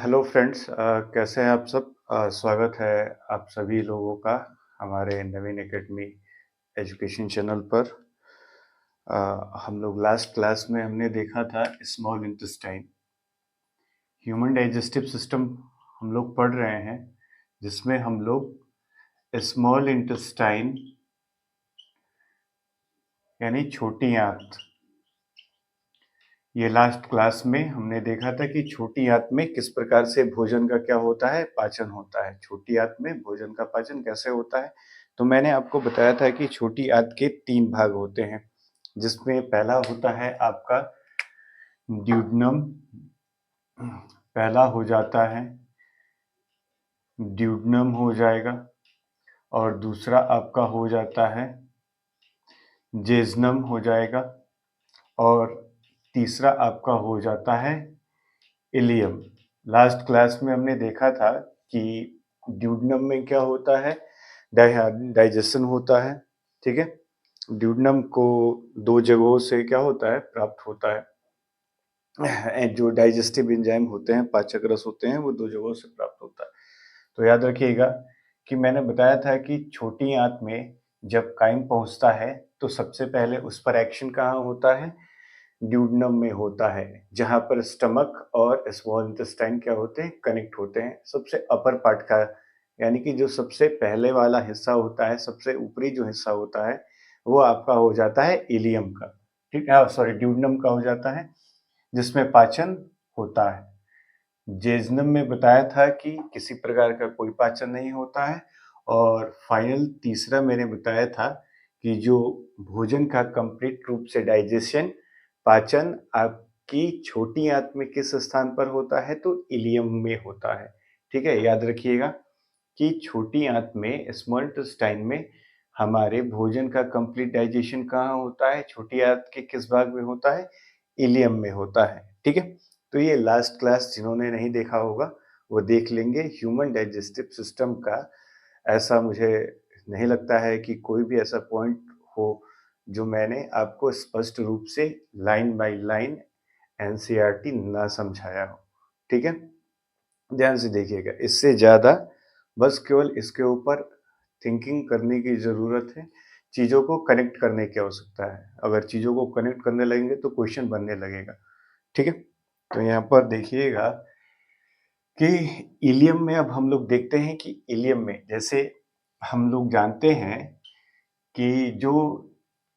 Hello friends, कैसे हैं आप सब। स्वागत है आप सभी लोगों का हमारे नवीन एकेडमी एजुकेशन चैनल पर। हम लोग लास्ट क्लास में हमने देखा था small intestine, human digestive system हम लोग पढ़ रहे हैं, जिसमें हम लोग स्मॉल इंटेस्टाइन यानी छोटी आंत, ये लास्ट क्लास में हमने देखा था कि छोटी आंत में किस प्रकार से भोजन का क्या होता है, पाचन होता है। छोटी आंत में भोजन का पाचन कैसे होता है, तो मैंने आपको बताया था कि छोटी आंत के 3 भाग होते हैं, जिसमें पहला होता है आपका ड्यूडनम। पहला हो जाता है ड्यूडनम हो जाएगा, और दूसरा आपका हो जाता है जेजनम हो जाएगा, और तीसरा आपका हो जाता है इलियम। लास्ट क्लास में हमने देखा था कि ड्यूडनम में क्या होता है, डाइजेशन होता है। ठीक है, ड्यूडनम को 2 जगहों से क्या होता है, प्राप्त होता है। जो डाइजेस्टिव एंजाइम होते हैं, पाचक रस होते हैं, वो 2 जगहों से प्राप्त होता है। तो याद रखिएगा कि मैंने बताया था कि छोटी आंत में जब काइम पहुंचता है तो सबसे पहले उस पर एक्शन कहाँ होता है, ड्यूडनम में होता है, जहां पर स्टमक और स्मॉल इंटेस्टाइन क्या होते हैं, कनेक्ट होते हैं। सबसे अपर पार्ट का, यानी कि जो सबसे पहले वाला हिस्सा होता है, सबसे ऊपरी जो हिस्सा होता है, वो आपका हो जाता है इलियम का। ठीक है, सॉरी, ड्यूडनम का हो जाता है, जिसमें पाचन होता है। जेजनम में बताया था कि किसी प्रकार का कोई पाचन नहीं होता है। और फाइनल तीसरा मैंने बताया था कि जो भोजन का कंप्लीट रूप से डाइजेशन, पाचन आपकी छोटी आंत में किस स्थान पर होता है, तो इलियम में होता है। ठीक है, याद रखिएगा कि छोटी आंत में, स्मॉल इंटेस्टाइन में, हमारे भोजन का कंप्लीट डाइजेशन कहाँ होता है, छोटी आंत के किस भाग में होता है, इलियम में होता है। ठीक है, तो ये लास्ट क्लास जिन्होंने नहीं देखा होगा वो देख लेंगे। ह्यूमन डाइजेस्टिव सिस्टम का ऐसा मुझे नहीं लगता है कि कोई भी ऐसा पॉइंट हो जो मैंने आपको स्पष्ट रूप से लाइन बाय लाइन एनसीईआरटी ना समझाया हो। ठीक है, ध्यान से देखिएगा, इससे ज़्यादा बस केवल इसके ऊपर थिंकिंग करने की ज़रूरत है, चीज़ों को कनेक्ट करने की आवश्यकता है। अगर चीज़ों को कनेक्ट करने लगेंगे तो क्वेश्चन बनने लगेगा। ठीक है, तो यहाँ पर देखिएगा कि इलियम में अब हम लोग देखते हैं कि इलियम में, जैसे हम लोग जानते हैं कि जो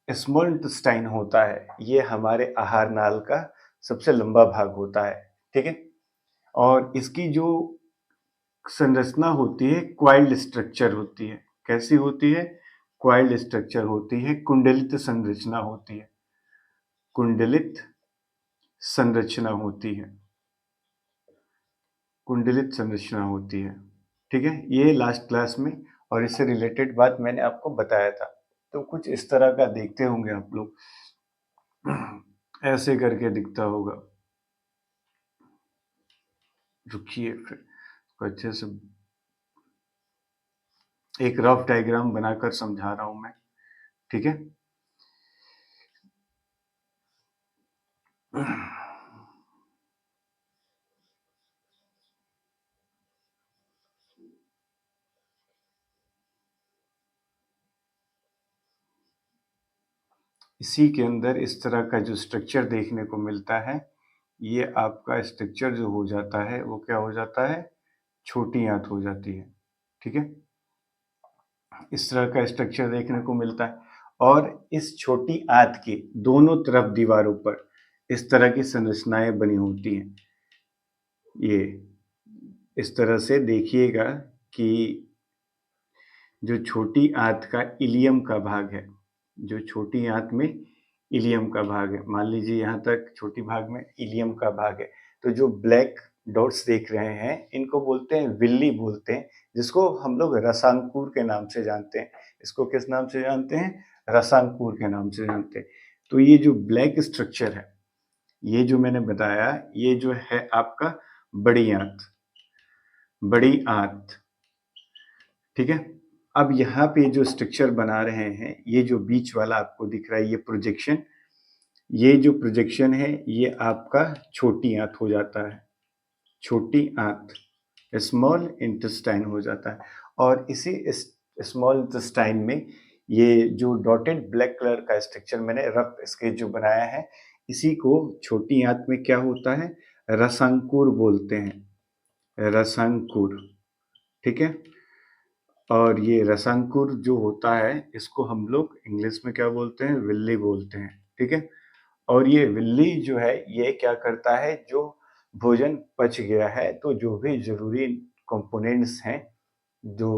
स्मॉल इंटेस्टाइन होता है, ये हमारे आहार नाल का सबसे लंबा भाग होता है। ठीक है, और इसकी जो संरचना होती है, क्वाइल्ड स्ट्रक्चर होती है। कैसी होती है, क्वाइल्ड स्ट्रक्चर होती है, कुंडलित संरचना होती है, कुंडलित संरचना होती है, कुंडलित संरचना होती है। ठीक है, ये लास्ट क्लास में और इससे रिलेटेड बात मैंने आपको बताया था। तो कुछ इस तरह का देखते होंगे आप लोग, ऐसे करके दिखता होगा। रुकिए, फिर अच्छे से एक रफ डायग्राम बनाकर समझा रहा हूं मैं। ठीक है, इसी के अंदर इस तरह का जो स्ट्रक्चर देखने को मिलता है, ये आपका स्ट्रक्चर जो हो जाता है वो क्या हो जाता है, छोटी आंत हो जाती है। ठीक है, इस तरह का स्ट्रक्चर देखने को मिलता है, और इस छोटी आंत के दोनों तरफ दीवारों पर इस तरह की संरचनाएं बनी होती हैं। ये इस तरह से देखिएगा कि जो छोटी आंत का इलियम का भाग है, जो छोटी आंत में इलियम का भाग है, मान लीजिए यहाँ तक छोटी भाग में इलियम का भाग है, तो जो ब्लैक डॉट्स देख रहे हैं इनको बोलते हैं विल्ली बोलते हैं, जिसको हम लोग रसांकुर के नाम से जानते हैं। इसको किस नाम से जानते हैं, रसांकुर के नाम से जानते हैं। तो ये जो ब्लैक स्ट्रक्चर है, ये जो मैंने बताया, ये जो है आपका बड़ी आंत, बड़ी आंत। ठीक है, अब यहाँ पे जो स्ट्रक्चर बना रहे हैं, ये जो बीच वाला आपको दिख रहा है, ये प्रोजेक्शन, ये जो प्रोजेक्शन है ये आपका छोटी आंत हो जाता है। छोटी आंत स्मॉल इंटेस्टाइन हो जाता है। और इसी स्मॉल इंटेस्टाइन में ये जो डॉटेड ब्लैक कलर का स्ट्रक्चर मैंने रफ स्केच जो बनाया है, इसी को छोटी आंत में क्या होता है, रसांकुर बोलते हैं, रसांकुर। ठीक है। और ये रसांकुर जो होता है, इसको हम लोग इंग्लिश में क्या बोलते हैं, विल्ली बोलते हैं। ठीक है। और ये विल्ली जो है, ये क्या करता है, जो भोजन पच गया है तो जो भी जरूरी कंपोनेंट्स हैं, जो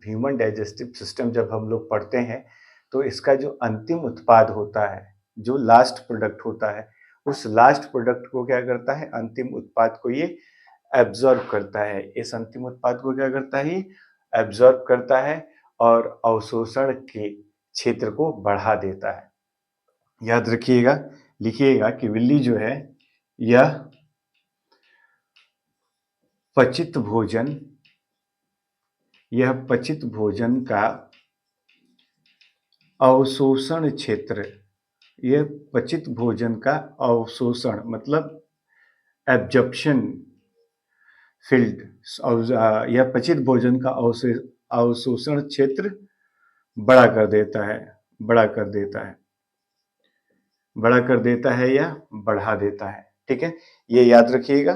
ह्यूमन डाइजेस्टिव सिस्टम जब हम लोग पढ़ते हैं, तो इसका जो अंतिम उत्पाद होता है, जो लास्ट प्रोडक्ट होता है, उस लास्ट प्रोडक्ट को क्या करता है, अंतिम उत्पाद को ये एब्जॉर्ब करता है। इस अंतिम उत्पाद को क्या करता है, ये एब्जॉर्ब करता है और अवशोषण के क्षेत्र को बढ़ा देता है। याद रखिएगा, लिखिएगा कि विल्ली जो है, यह पचित भोजन यह पचित भोजन का अवशोषण क्षेत्र, यह पचित भोजन का अवशोषण मतलब एब्जॉर्प्शन फील्ड, यह पचित भोजन का अवशोषण क्षेत्र बड़ा कर देता है, बड़ा कर देता है, बड़ा कर देता है या बढ़ा देता है। ठीक है। ये याद रखिएगा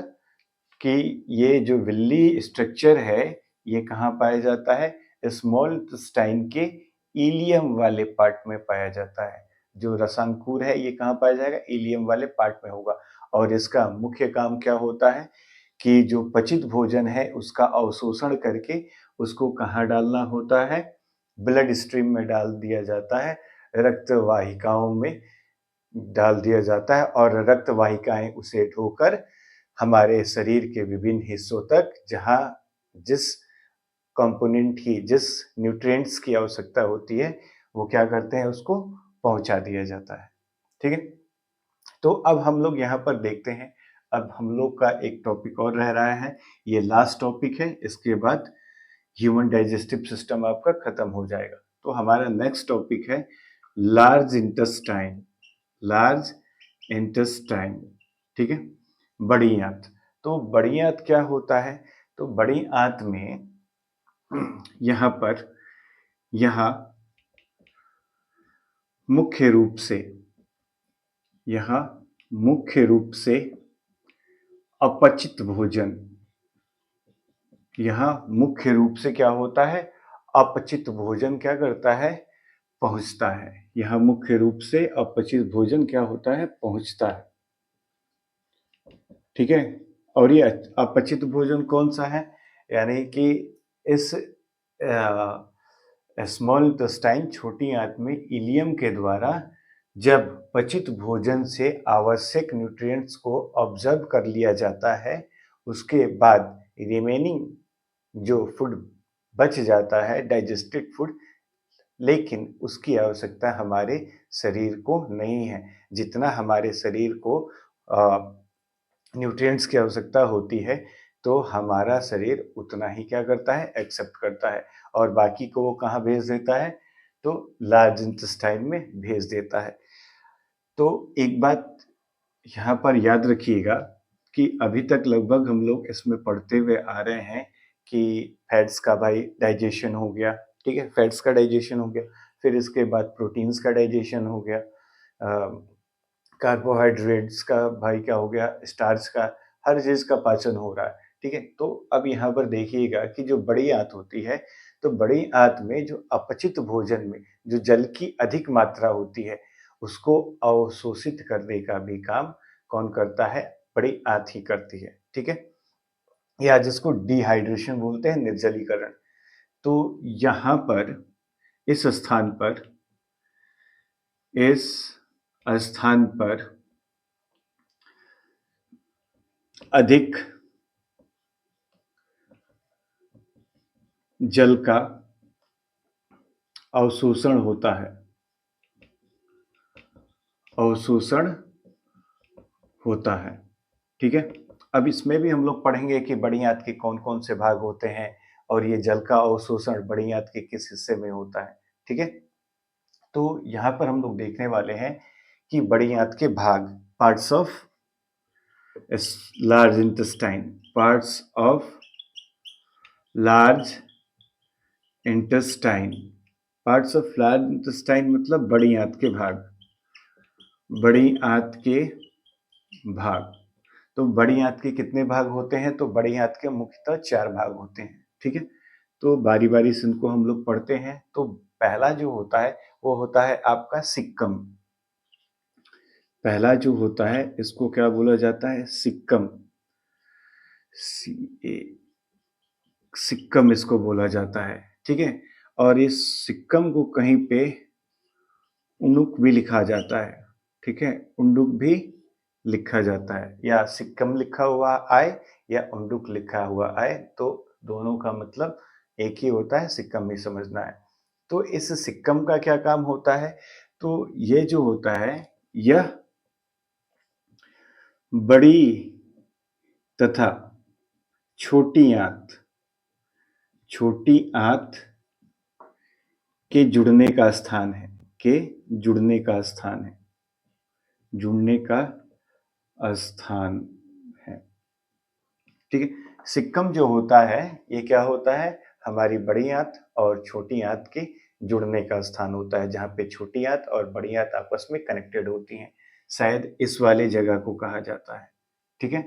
कि ये जो विल्ली स्ट्रक्चर है, ये कहाँ पाया जाता है, स्मॉल इंटेस्टाइन के इलियम वाले पार्ट में पाया जाता है। जो रसांकुर है, ये कहाँ पाया जाएगा, इलियम वाले पार्ट में होगा। और इसका मुख्य काम क्या होता है कि जो पचित भोजन है उसका अवशोषण करके उसको कहाँ डालना होता है, ब्लड स्ट्रीम में डाल दिया जाता है, रक्त वाहिकाओं में डाल दिया जाता है, और रक्त वाहिकाएं उसे ढोकर हमारे शरीर के विभिन्न हिस्सों तक, जहां जिस कंपोनेंट की, जिस न्यूट्रिएंट्स की आवश्यकता होती है, वो क्या करते हैं, उसको पहुंचा दिया जाता है। ठीक है। तो अब हम लोग यहाँ पर देखते हैं, अब हम लोग का एक टॉपिक और रह रहा है, ये लास्ट टॉपिक है, इसके बाद ह्यूमन डाइजेस्टिव सिस्टम आपका खत्म हो जाएगा। तो हमारा नेक्स्ट टॉपिक है लार्ज इंटेस्टाइन, लार्ज इंटेस्टाइन। ठीक है। बड़ी आंत। तो बड़ी आंत क्या होता है, तो बड़ी आंत में यहाँ पर, यहाँ मुख्य रूप से, यहाँ मुख्य रूप से अपचित भोजन, यहाँ मुख्य रूप से क्या होता है, अपचित भोजन क्या करता है, पहुंचता है। यहाँ मुख्य रूप से अपचित भोजन क्या होता है, पहुंचता है। ठीक है। और ये अपचित भोजन कौन सा है, यानी कि इस स्मॉल इंटेस्टाइन, छोटी आंत में इलियम के द्वारा जब पचित भोजन से आवश्यक न्यूट्रिएंट्स को ऑब्जर्व कर लिया जाता है, उसके बाद रिमेनिंग जो फूड बच जाता है, डाइजेस्टेड फूड, लेकिन उसकी आवश्यकता हमारे शरीर को नहीं है। जितना हमारे शरीर को न्यूट्रिएंट्स की आवश्यकता होती है, तो हमारा शरीर उतना ही क्या करता है, एक्सेप्ट करता है, और बाकी को वो कहाँ भेज देता है, तो लार्ज इंटेस्टाइन में भेज देता है। तो एक बात यहाँ पर याद रखिएगा कि अभी तक लगभग हम लोग इसमें पढ़ते हुए आ रहे हैं कि फैट्स का भाई डाइजेशन हो गया। ठीक है, फैट्स का डाइजेशन हो गया, फिर इसके बाद प्रोटीन्स का डाइजेशन हो गया, कार्बोहाइड्रेट्स का भाई क्या हो गया, स्टार्च का, हर चीज का पाचन हो रहा है। ठीक है। तो अब यहाँ पर देखिएगा कि जो बड़ी आंत होती है, तो बड़ी आंत में जो अपचित भोजन में जो जल की अधिक मात्रा होती है, उसको अवशोषित करने का भी काम कौन करता है, बड़ी आंत ही करती है। ठीक है। या जिसको डिहाइड्रेशन बोलते हैं, निर्जलीकरण। तो यहाँ पर इस स्थान पर, इस स्थान पर अधिक जल का अवशोषण होता है, अवशोषण होता है। ठीक है। अब इसमें भी हम लोग पढ़ेंगे कि बड़ी आंत के कौन कौन से भाग होते हैं, और ये जल का अवशोषण बड़ी आंत के किस हिस्से में होता है। ठीक है। तो यहाँ पर हम लोग देखने वाले हैं कि बड़ी आंत के भाग, parts of large intestine, parts of large intestine, parts of large intestine मतलब बड़ी आंत के भाग, बड़ी आंत के भाग। तो बड़ी आंत के कितने भाग होते हैं? तो बड़ी आंत के मुख्यतः 4 भाग होते हैं, ठीक है। तो बारी बारी से इनको हम लोग पढ़ते हैं। तो पहला जो होता है वो होता है आपका सिक्कम। पहला जो होता है इसको क्या बोला जाता है? सिक्कम, सी सिक्कम इसको बोला जाता है, ठीक है। और इस सिक्कम को कहीं पे उनुक भी लिखा जाता है, ठीक है, उंडुक भी लिखा जाता है, या सिक्कम लिखा हुआ आए या उंडुक लिखा हुआ आए, तो दोनों का मतलब एक ही होता है, सिक्कम ही समझना है। तो इस सिक्कम का क्या काम होता है? तो ये जो होता है यह बड़ी तथा छोटी आंत, छोटी आंत के जुड़ने का स्थान है, के जुड़ने का स्थान है, जुड़ने का स्थान है, ठीक है। सिक्कम जो होता है ये क्या होता है? हमारी बड़ी आंत और छोटी आंत के जुड़ने का स्थान होता है, जहाँ पे छोटी आंत और बड़ी आंत आपस में कनेक्टेड होती हैं, शायद इस वाले जगह को कहा जाता है, ठीक है।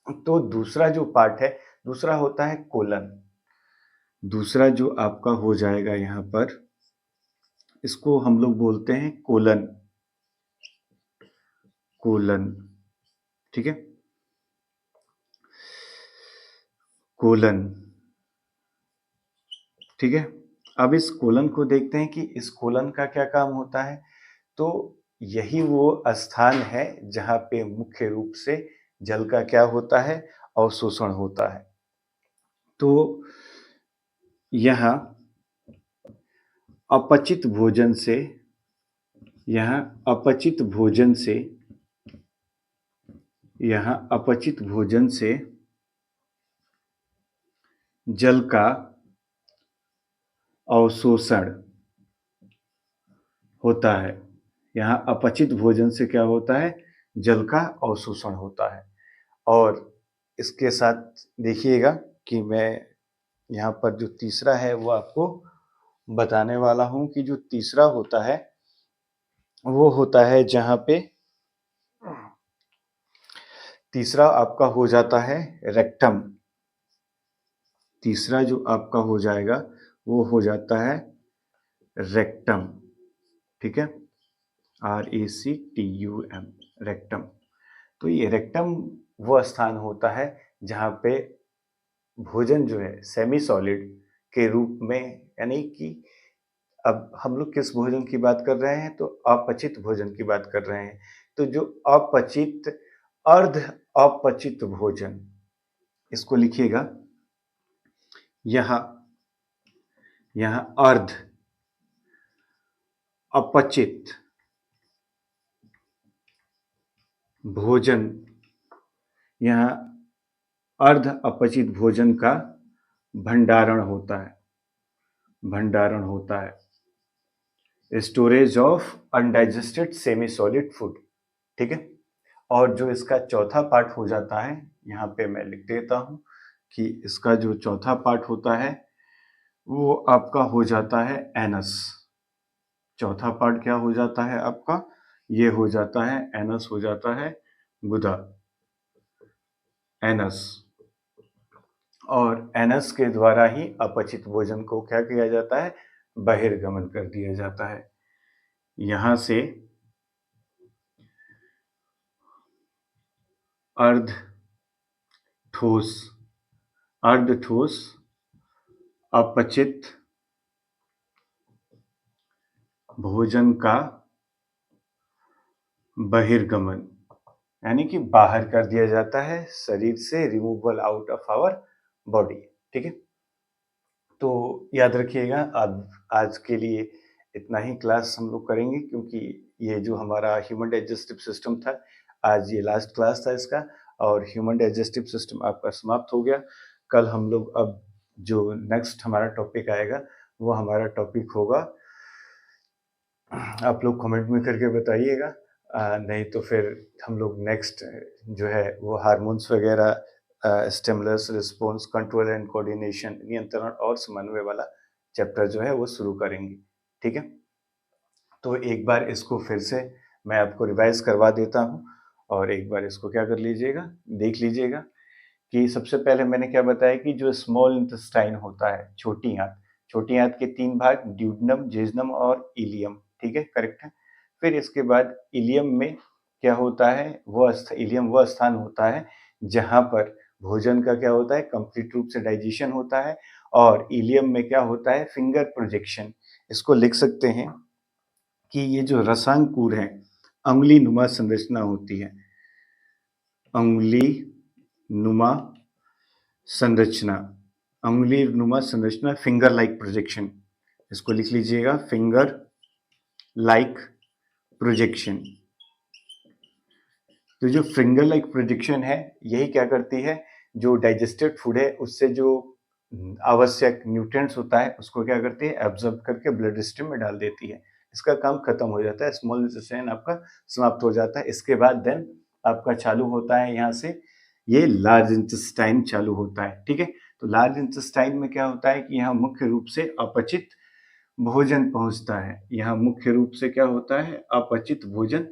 तो दूसरा जो पार्ट है, दूसरा होता है कोलन। दूसरा जो आपका हो जाएगा यहाँ पर, इसको हम लोग बोलते हैं कोलन, कोलन, ठीक है, कोलन, ठीक है। अब इस कोलन को देखते हैं कि इस कोलन का क्या काम होता है। तो यही वो स्थान है जहाँ पे मुख्य रूप से जल का क्या होता है? अवशोषण होता है। तो यहाँ अपचित भोजन से, यहाँ अपचित भोजन से, यहाँ अपचित भोजन से जल का अवशोषण होता है। यहाँ अपचित भोजन से क्या होता है? जल का अवशोषण होता है। और इसके साथ देखिएगा कि मैं यहाँ पर जो तीसरा है वो आपको बताने वाला हूँ कि जो तीसरा होता है वो होता है जहाँ पे तीसरा आपका हो जाता है रेक्टम। तीसरा जो आपका हो जाएगा वो हो जाता है रेक्टम, ठीक है, RACTUM, रेक्टम। तो ये रेक्टम वो स्थान होता है जहाँ पे भोजन जो है सेमी सॉलिड के रूप में, यानी कि अब हम लोग किस भोजन की बात कर रहे हैं? तो अपचित भोजन की बात कर रहे हैं। तो जो अपचित, अर्ध अपचित भोजन, इसको लिखिएगा यहाँ, यहाँ अर्ध अपचित भोजन, यहाँ अर्ध अपचित भोजन का भंडारण होता है, भंडारण होता है, storage of undigested semi solid food, ठीक है। और जो इसका चौथा पार्ट हो जाता है, यहाँ पे मैं लिख देता हूँ कि इसका जो चौथा पार्ट होता है वो आपका हो जाता है एनस। चौथा पार्ट क्या हो जाता है आपका? ये हो जाता है एनस, हो जाता है गुदा, एनस। और एनस के द्वारा ही अपचित भोजन को क्या किया जाता है? बहिर्गमन कर दिया जाता है। यहां से अर्ध ठोस, अर्ध ठोस अपचित भोजन का बहिर्गमन, यानी कि बाहर कर दिया जाता है शरीर से, removal out of our body, ठीक है। तो याद रखिएगा, आज के लिए इतना ही क्लास हम लोग करेंगे, क्योंकि ये जो हमारा ह्यूमन डाइजेस्टिव सिस्टम था, आज ये लास्ट क्लास था इसका, और ह्यूमन डाइजेस्टिव सिस्टम आपका समाप्त हो गया। कल हम लोग अब जो नेक्स्ट हमारा टॉपिक आएगा वो हमारा टॉपिक होगा, आप लोग कमेंट में करके बताइएगा, नहीं तो फिर हम लोग नेक्स्ट जो है वो हार्मोन्स वगैरह, stimulus response control and coordination, नियंत्रण और समन्वय वाला चैप्टर जो है वो शुरू करेंगे। ठीक है, तो एक बार इसको फिर से मैं आपको रिवाइज करवा देता हूँ और एक बार इसको क्या कर लीजिएगा, देख लीजिएगा कि सबसे पहले मैंने क्या बताया कि जो स्मॉल इंटेस्टाइन होता है, छोटी आंत के 3 भाग, ड्यूडेनम, जेजुनम और इलियम। ठीक है, करेक्ट है। फिर इसके बाद इलियम में क्या होता है, इलियम वह स्थान होता है जहां पर भोजन का क्या होता है, कंप्लीट रूप से डाइजेशन होता है। और इलियम में क्या होता है, फिंगर प्रोजेक्शन। इसको लिख सकते हैं कि ये जो रसांकुर है, अंगुली नुमा संरचना होती है, अंगुली नुमा संरचना, अंगुली नुमा संरचना, फिंगर लाइक प्रोजेक्शन। इसको लिख लीजिएगा, फिंगर लाइक प्रोजेक्शन। तो जो फिंगर लाइक प्रोजेक्शन है, यही क्या करती है, जो डाइजेस्टेड फूड है उससे जो आवश्यक न्यूट्रिएंट्स होता है उसको क्या करती है, एब्जॉर्ब करके ब्लड स्ट्रीम में डाल देती है। इसका काम खत्म हो जाता है, स्मॉल इंटेस्टाइन आपका समाप्त हो जाता है। इसके बाद देन आपका चालू होता है यहाँ से ये लार्ज इंटेस्टाइन चालू होता है। ठीक है, तो लार्ज इंटेस्टाइन में क्या होता है कि यहाँ मुख्य रूप से अपचित भोजन पहुंचता है। यहाँ मुख्य रूप से क्या होता है, अपचित भोजन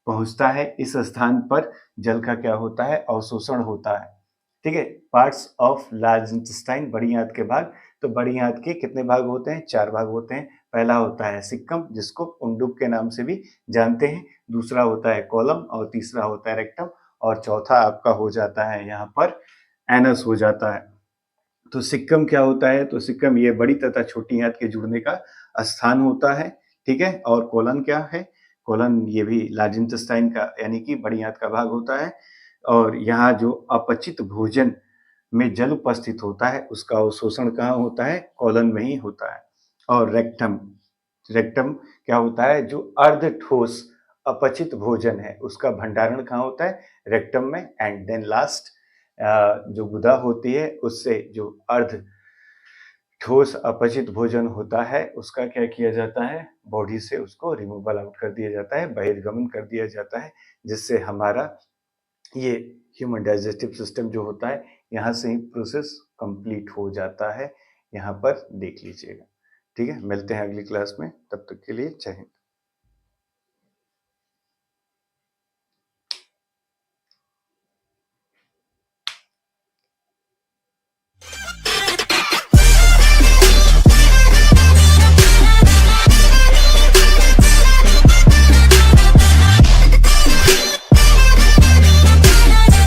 पहुंचता है। इस स्थान पर जल का क्या होता है, अवशोषण होता है। ठीक है, पार्ट्स ऑफ लार्ज इंटेस्टाइन, बड़ी आंत के भाग। तो बड़ी आंत के कितने भाग होते हैं, 4 भाग होते हैं। पहला होता है सिक्कम, जिसको उंडुक के नाम से भी जानते हैं। दूसरा होता है कॉलम और तीसरा होता है रेक्टम और चौथा आपका हो जाता है यहाँ पर एनस हो जाता है। तो सिक्कम क्या होता है, तो सिक्कम ये बड़ी तथा छोटी आंत के जुड़ने का स्थान होता है। ठीक है, और कोलन क्या है, कोलन ये भी लार्ज इंटेस्टाइन का यानी कि बड़ी आंत का भाग होता है। और यहाँ जो अपचित भोजन में जल उपस्थित होता है उसका अवशोषण कहाँ होता है, कोलन में ही होता है। और रेक्टम, रेक्टम क्या होता है, जो अर्ध ठोस अपचित भोजन है उसका भंडारण कहाँ होता है, रेक्टम में। एंड देन लास्ट जो गुदा होती है उससे जो अर्ध ठोस अपचित भोजन होता है उसका क्या किया जाता है, बॉडी से उसको रिमूवल आउट कर दिया जाता है, बहिर्गमन कर दिया जाता है, जिससे हमारा ये ह्यूमन डाइजेस्टिव सिस्टम जो होता है यहाँ से ही प्रोसेस कंप्लीट हो जाता है। यहाँ पर देख लीजिएगा। ठीक है, मिलते हैं अगली क्लास में, तब तक के लिए जय हिंद।